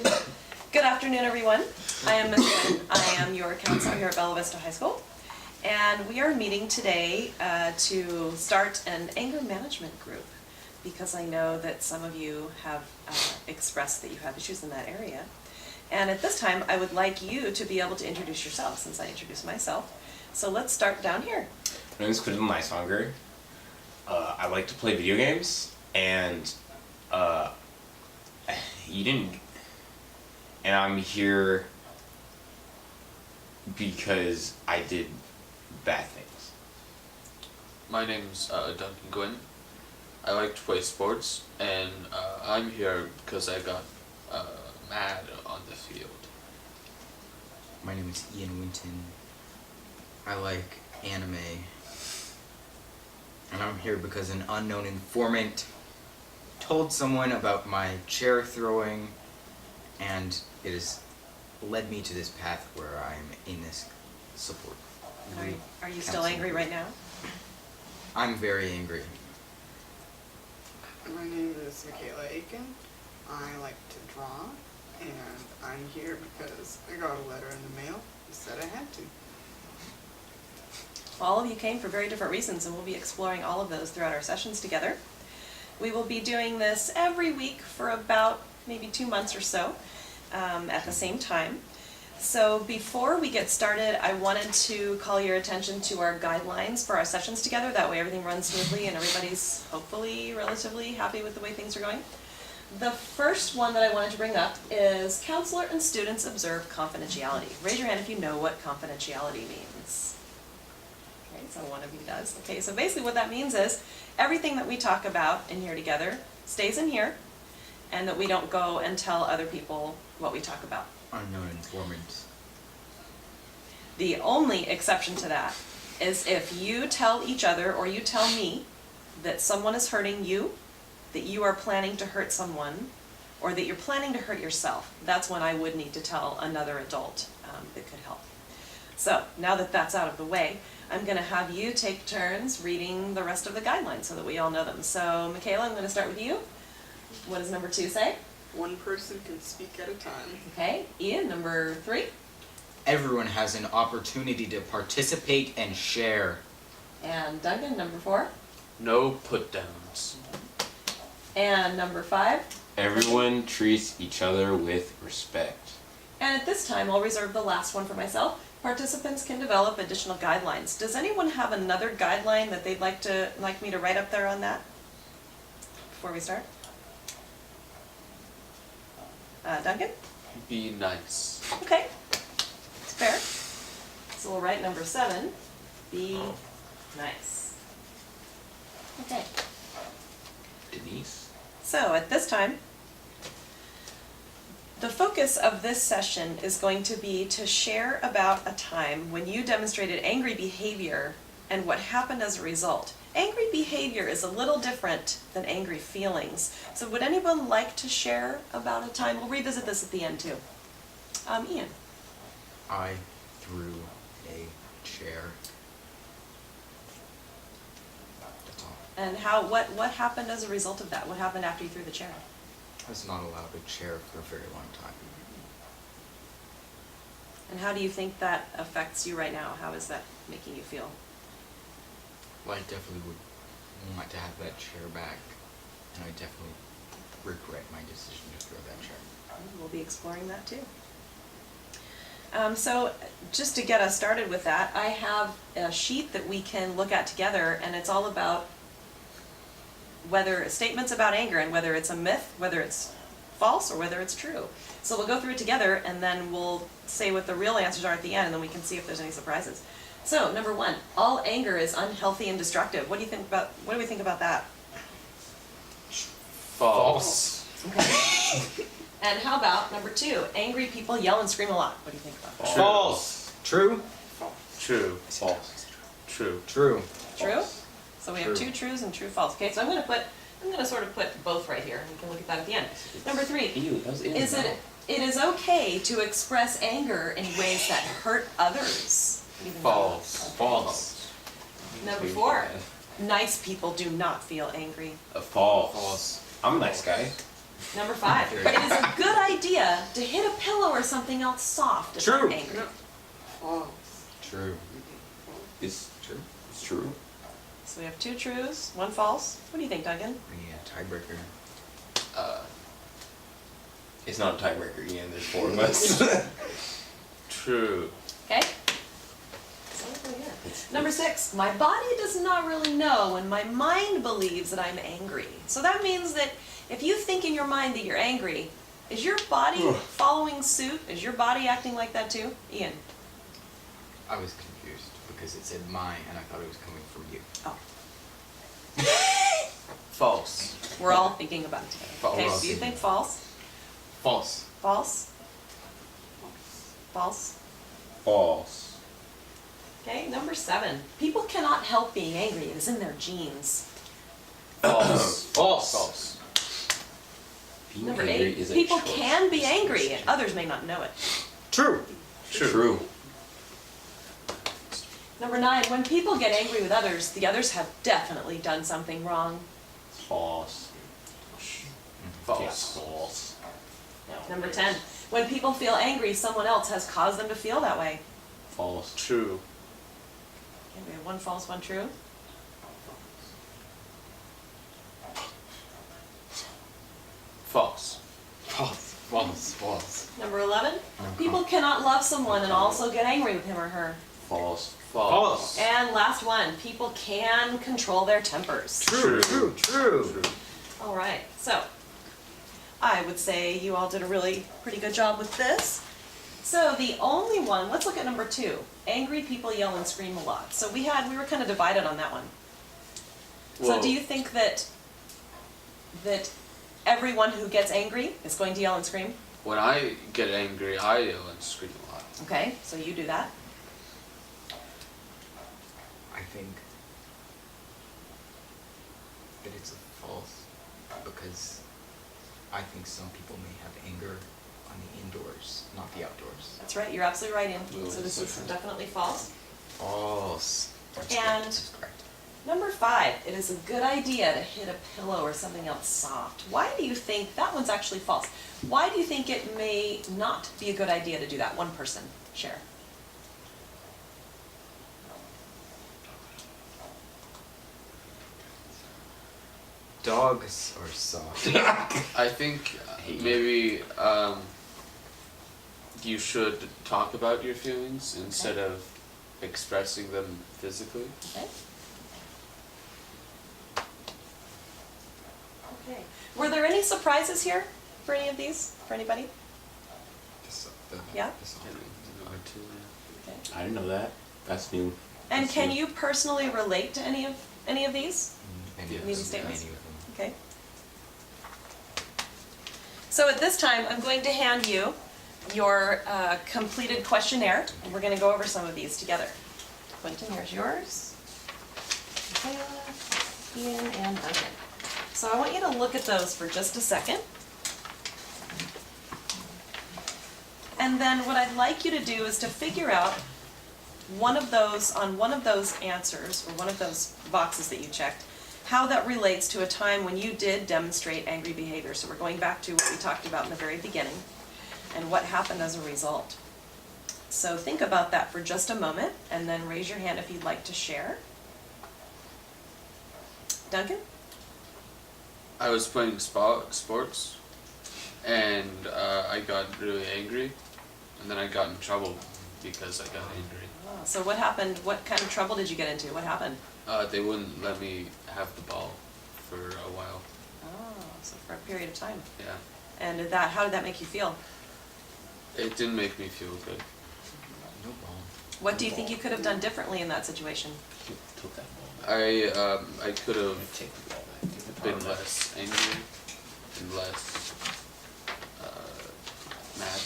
Good afternoon, everyone. I am Ms. Lynn. I am your counselor here at Bella Vista High School. And we are meeting today to start an anger management group because I know that some of you have expressed that you have issues in that area. And at this time, I would like you to be able to introduce yourself since I introduced myself. So let's start down here. My name is Quinton Meiswanger. I like to play video games, and I'm here because I did bad things. My name's Duncan Gwynn. I like to play sports, and I'm here because I got mad on the field. My name is Ian Winton. I like anime. And I'm here because an unknown informant told someone about my chair throwing, and it has led me to this path where I'm in this support. Are you still angry right now? I'm very angry. My name is Michaela Aiken. I like to draw, and I'm here because I got a letter in the mail that said I had to. Well, all of you came for very different reasons, and we'll be exploring all of those throughout our sessions together. We will be doing this every week for about maybe 2 months or so at the same time. So before we get started, I wanted to call your attention to our guidelines for our sessions together. That way everything runs smoothly and everybody's hopefully relatively happy with the way things are going. The first one that I wanted to bring up is counselor and students observe confidentiality. Raise your hand if you know what confidentiality means. Okay, so one of you does. Okay, so basically what that means is everything that we talk about in here together stays in here, and that we don't go and tell other people what we talk about. Unknown informants. The only exception to that is if you tell each other or you tell me that someone is hurting you, that you are planning to hurt someone, or that you're planning to hurt yourself. That's when I would need to tell another adult that could help. So now that that's out of the way, I'm going to have you take turns reading the rest of the guidelines so that we all know them. So Michaela, I'm going to start with you. What does number 2 say? One person can speak at a time. Okay, Ian, number 3. Everyone has an opportunity to participate and share. And Duncan, number 4. No put-downs. And number 5. Everyone treats each other with respect. And at this time, I'll reserve the last one for myself. Participants can develop additional guidelines. Does anyone have another guideline that they'd like me to write up there on that before we start? Duncan? Be nice. Okay, it's fair. So we'll write number 7, be nice. Okay, Denise? so at this time, the focus of this session is going to be to share about a time when you demonstrated angry behavior and what happened as a result. Angry behavior is a little different than angry feelings. So would anyone like to share about a time? We'll revisit this at the end too. Ian. I threw a chair. That's all. And what happened as a result of that? What happened after you threw the chair? I was not allowed a chair for a very long time. And how do you think that affects you right now? How is that making you feel? Well, I definitely would want to have that chair back, and I definitely regret my decision to throw that chair. We'll be exploring that too. So just to get us started with that, I have a sheet that we can look at together, and it's all about whether statements about anger and whether it's a myth, whether it's false, or whether it's true. So we'll go through it together, and then we'll say what the real answers are at the end, and then we can see if there's any surprises. So number 1, all anger is unhealthy and destructive. What do we think about that? False. Okay. And how about number 2, angry people yell and scream a lot. What do you think about that? False. True? True. False. True. True. True? So we have True. 2 trues and true false. Okay, so I'm going to sort of put both right here, and we can look at that at the end. Number 3, Ew, that was in is it is okay to express anger in ways that hurt others. What do you think about that? False. False. Number 4, nice people do not feel angry. False. I'm a nice guy. Number 5, it is a good idea to hit a pillow or something else soft if True. I'm angry. False. True. It's True. it's true. So we have 2 trues, 1 false. What do you think, Duncan? Yeah, tiebreaker. It's not a tiebreaker, Ian. There's 4 of us. True. Okay? So what do we get? Number 6, my body does not really know when my mind believes that I'm angry. So that means that if you think in your mind that you're angry, is your body following suit? Is your body acting like that too? Ian? I was confused because it said my and I thought it was coming from you. Oh. False. We're all thinking about it together. Okay, False. so you think false? False. False? False? False. Okay, number 7. People cannot help being angry. It is in their genes. False. False. False. Being Number angry 8. is a People choice. can be angry and others may not know it. True. True. Number 9. When people get angry with others, the others have definitely done something wrong. False. False. Yeah, false. Number 10. When people feel angry, someone else has caused them to feel that way. False. True. Okay, we have 1 false, 1 true. False. False. False. False. Number 11. People cannot love someone and also get angry with him or her. False. False. And last one. People can control their tempers. True. True. True. All right, so I would say you all did a really pretty good job with this. So the only one, let's look at number 2. Angry people yell and scream a lot. So we were kind of divided on that one. So Well, do you think that everyone who gets angry is going to yell and scream? when I get angry, I yell and scream a lot. Okay, so you do that. I think that it's a false because I think some people may have anger on the indoors, not the outdoors. That's right, you're absolutely right, Ian. Well, So this that's is different. definitely false. False. That's And- correct. That's correct. Number 5, it is a good idea to hit a pillow or something else soft. Why do you think, that one's actually false. Why do you think it may not be a good idea to do that? One person, share. Dogs are soft. I think hate you. maybe you should talk about your feelings instead of expressing them physically. Okay. Okay. Were there any surprises here for any of these? For anybody? Yeah? Number 2, yeah. Okay. I didn't know that. That's new. And That's can new. you personally relate to any of these? Maybe Maybe statements? many of them. Okay. So at this time, I'm going to hand you your completed questionnaire, and we're going to go over some of these together. Quentin, here's yours. Michaela, Ian, and Duncan. So I want you to look at those for just a second. And then what I'd like you to do is to figure out one of those answers, or one of those boxes that you checked, how that relates to a time when you did demonstrate angry behavior. So we're going back to what we talked about in the very beginning, and what happened as a result. So think about that for just a moment, and then raise your hand if you'd like to share. Duncan? I was playing sports, and I got really angry, and then I got in trouble because I got angry. Oh, so what happened? What kind of trouble did you get into? What happened? They wouldn't let me have the ball for a while. Oh, so for a period of time. Yeah, And how did that make you feel? it didn't make me feel good. No ball. What do you think you could have done differently in that situation? Took that ball back. I could have Take the ball back. Take the been power back. less angry and less mad.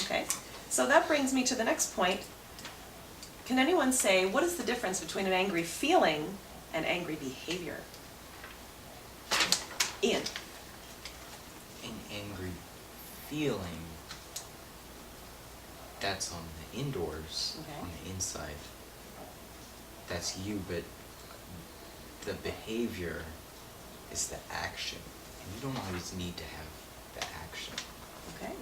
Okay, so that brings me to the next point. Can anyone say, what is the difference between an angry feeling and angry behavior? Ian? An angry feeling, that's on the indoors, Okay. on the inside. That's you, but the behavior is the action. And you don't always need to have action. Okay.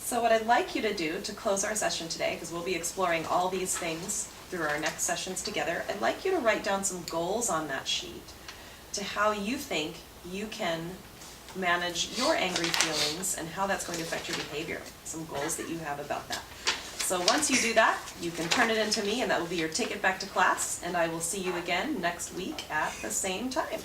So what I'd like you to do to close our session today, because we'll be exploring all these things through our next sessions together, I'd like you to write down some goals on that sheet to how you think you can manage your angry feelings and how that's going to affect your behavior. Some goals that you have about that. So once you do that, you can turn it into me and that will be your ticket back to class, and I will see you again next week at the same time.